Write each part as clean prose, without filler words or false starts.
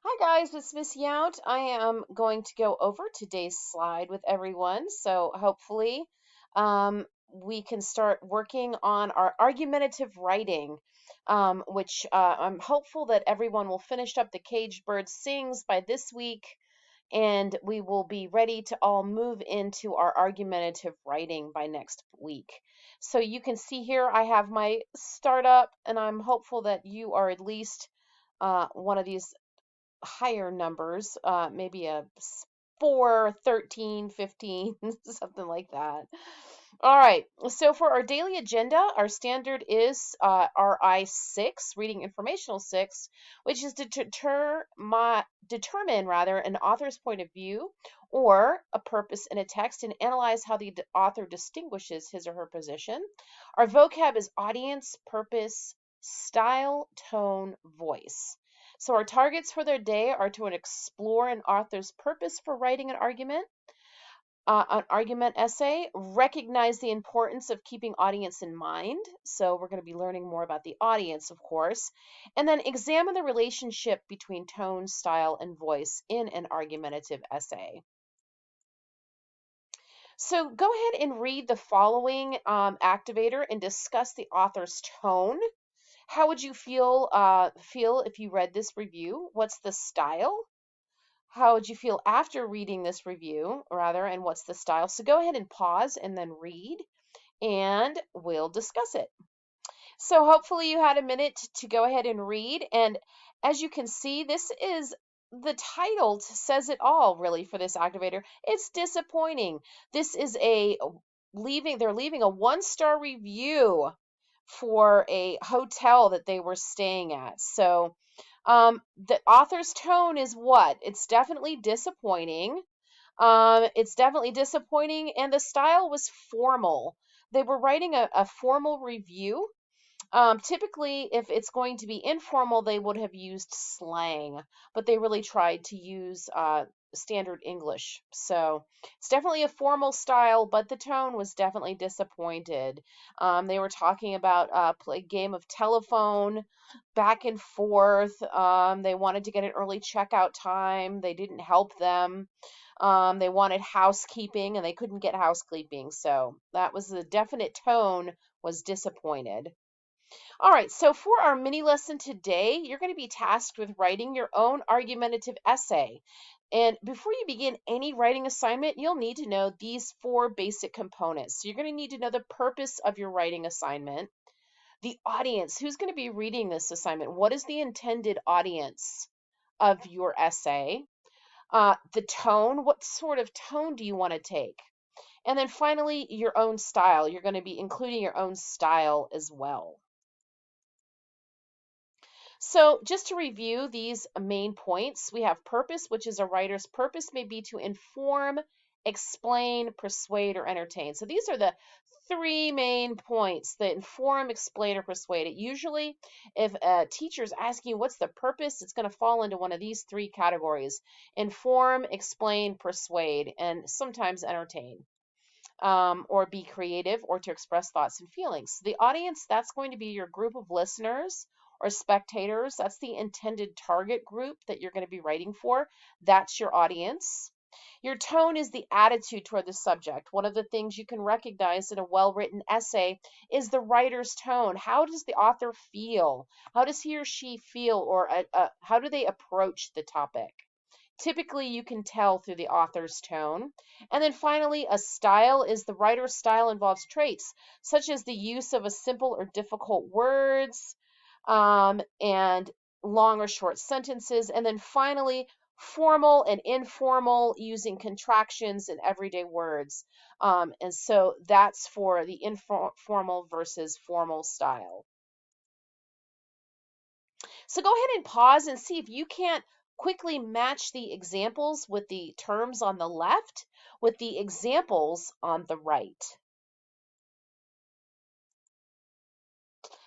Hi guys, it's Miss Yount. I am going to go over today's slide with everyone. So hopefully we can start working on our argumentative writing, which I'm hopeful that everyone will finish up the Caged Bird Sings by this week, and we will be ready to all move into our argumentative writing by next week. So you can see here I have my startup, and I'm hopeful that you are at least one of these higher numbers, maybe a 4, 13, 15, something like that. All right, so for our daily agenda, our standard is RI 6, Reading Informational 6, which is to determine rather an author's point of view or a purpose in a text and analyze how the author distinguishes his or her position. Our vocab is audience, purpose, style, tone, voice. So our targets for their day are to explore an author's purpose for writing an argument essay, recognize the importance of keeping audience in mind. So we're going to be learning more about the audience, of course, and then examine the relationship between tone, style, and voice in an argumentative essay. So go ahead and read the following activator and discuss the author's tone. How would you feel if you read this review? What's the style? How would you feel after reading this review, rather, and what's the style? So go ahead and pause and then read, and we'll discuss it. So hopefully you had a minute to go ahead and read. And as you can see, this is the title says it all, really, for this activator. It's disappointing. This is they're leaving a 1-star review for a hotel that they were staying at. So the author's tone is what? It's definitely disappointing. It's definitely disappointing, and the style was formal. They were writing a formal review. Typically, if it's going to be informal, they would have used slang, but they really tried to use standard English. So it's definitely a formal style, but the tone was definitely disappointed. They were talking about play game of telephone back and forth. They wanted to get an early checkout time. They didn't help them. They wanted housekeeping and they couldn't get housekeeping. So that was the definite tone was disappointed. All right, so for our mini lesson today, you're going to be tasked with writing your own argumentative essay. And before you begin any writing assignment, you'll need to know these 4 basic components. So you're going to need to know the purpose of your writing assignment, the audience, who's going to be reading this assignment, what is the intended audience of your essay, the tone, what sort of tone do you want to take? And then finally, your own style. You're going to be including your own style as well. So just to review these main points, we have purpose, which is a writer's purpose may be to inform, explain, persuade, or entertain. So these are the 3 main points: the inform, explain, or persuade. It usually, if a teacher's asking you what's the purpose, it's going to fall into one of these 3 categories: inform, explain, persuade, and sometimes entertain. Or be creative, or to express thoughts and feelings. The audience, that's going to be your group of listeners or spectators. That's the intended target group that you're going to be writing for. That's your audience. Your tone is the attitude toward the subject. One of the things you can recognize in a well-written essay is the writer's tone. How does the author feel? How does he or she feel, or how do they approach the topic? Typically, you can tell through the author's tone. And then finally, a style is the writer's style involves traits such as the use of a simple or difficult words, and long or short sentences. And then finally, formal and informal, using contractions and everyday words. And so that's for the informal versus formal style. So go ahead and pause and see if you can't quickly match the examples with the terms on the left with the examples on the right.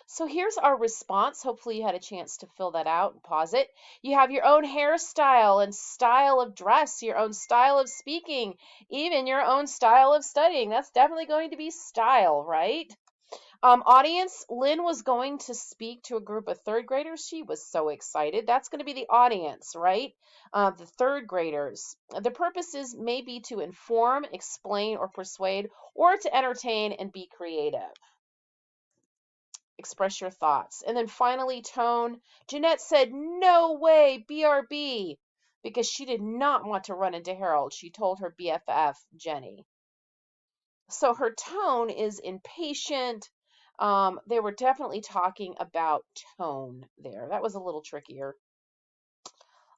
So here's our response. Hopefully you had a chance to fill that out and pause it. You have your own hairstyle and style of dress, your own style of speaking, even your own style of studying. That's definitely going to be style, right? Audience, Lynn was going to speak to a group of third graders. She was so excited. That's going to be the audience, right? The third graders. The purpose is maybe to inform, explain, or persuade, or to entertain and be creative. Express your thoughts. And then finally, tone. Jeanette said, "No way, BRB," because she did not want to run into Harold. She told her BFF, Jenny. So her tone is impatient. They were definitely talking about tone there. That was a little trickier.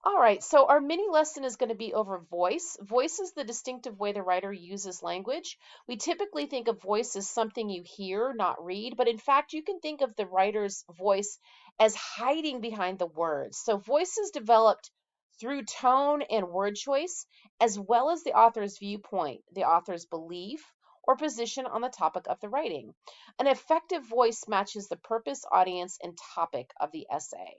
All right, so our mini lesson is going to be over voice. Voice is the distinctive way the writer uses language. We typically think of voice as something you hear, not read, but in fact, you can think of the writer's voice as hiding behind the words. So voice is developed through tone and word choice, as well as the author's viewpoint, the author's belief, or position on the topic of the writing. An effective voice matches the purpose, audience, and topic of the essay.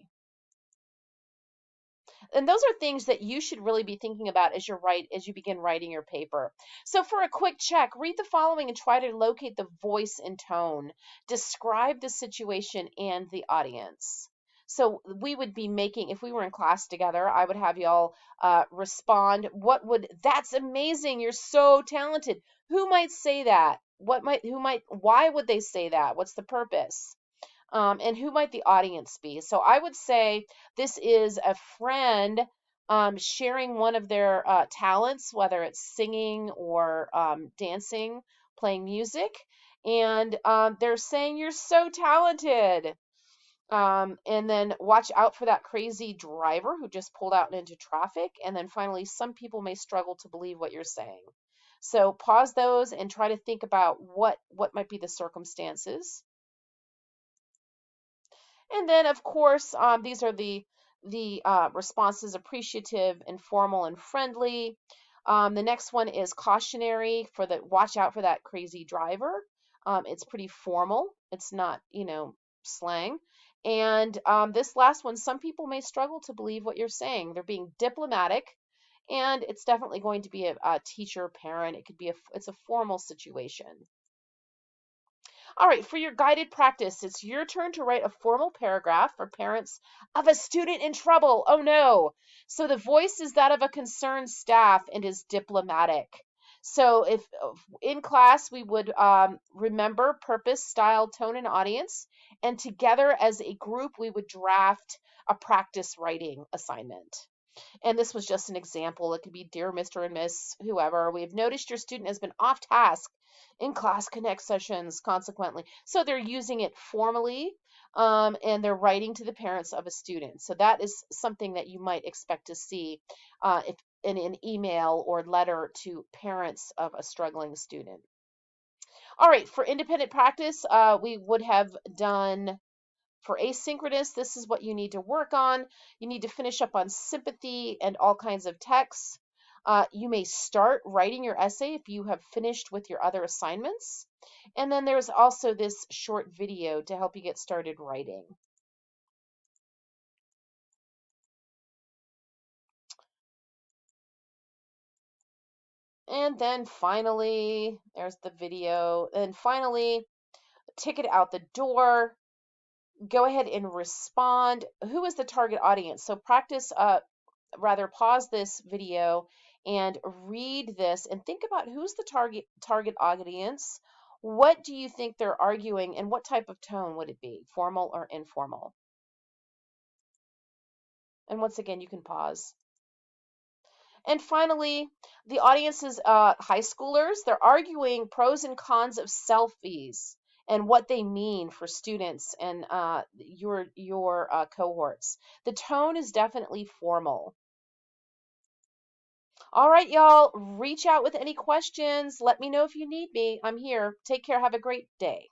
And those are things that you should really be thinking about as you begin writing your paper. So for a quick check, read the following and try to locate the voice and tone. Describe the situation and the audience. So we would be making, if we were in class together, I would have y'all respond. That's amazing. You're so talented. Who might say that? Why would they say that? What's the purpose? And who might the audience be? So I would say this is a friend sharing one of their talents, whether it's singing or dancing, playing music, and they're saying, "You're so talented." And then watch out for that crazy driver who just pulled out into traffic. And then finally, some people may struggle to believe what you're saying. So pause those and try to think about what might be the circumstances. And then, of course, these are the responses: appreciative, informal, and friendly. The next one is cautionary for the watch out for that crazy driver. It's pretty formal. It's not, slang. And this last one, some people may struggle to believe what you're saying. They're being diplomatic, and it's definitely going to be a teacher, parent. It's a formal situation. All right, for your guided practice, it's your turn to write a formal paragraph for parents of a student in trouble. Oh no. So the voice is that of a concerned staff and is diplomatic. So if in class we would remember purpose, style, tone, and audience, and together as a group we would draft a practice writing assignment. And this was just an example. It could be, "Dear Mr. and Miss whoever, we have noticed your student has been off task in class connect sessions consequently." So they're using it formally, and they're writing to the parents of a student. So that is something that you might expect to see if in an email or letter to parents of a struggling student. All right, for independent practice, we would have done. For asynchronous, this is what you need to work on. You need to finish up on sympathy and all kinds of texts. You may start writing your essay if you have finished with your other assignments. And then there's also this short video to help you get started writing. And then finally, there's the video. And finally, ticket out the door. Go ahead and respond. Who is the target audience? So practice rather pause this video and read this and think about who's the target audience. What do you think they're arguing, and what type of tone would it be, formal or informal? And once again, you can pause. And finally, the audience is high schoolers. They're arguing pros and cons of selfies and what they mean for students and your cohorts. The tone is definitely formal. All right, y'all, reach out with any questions. Let me know if you need me. I'm here. Take care. Have a great day.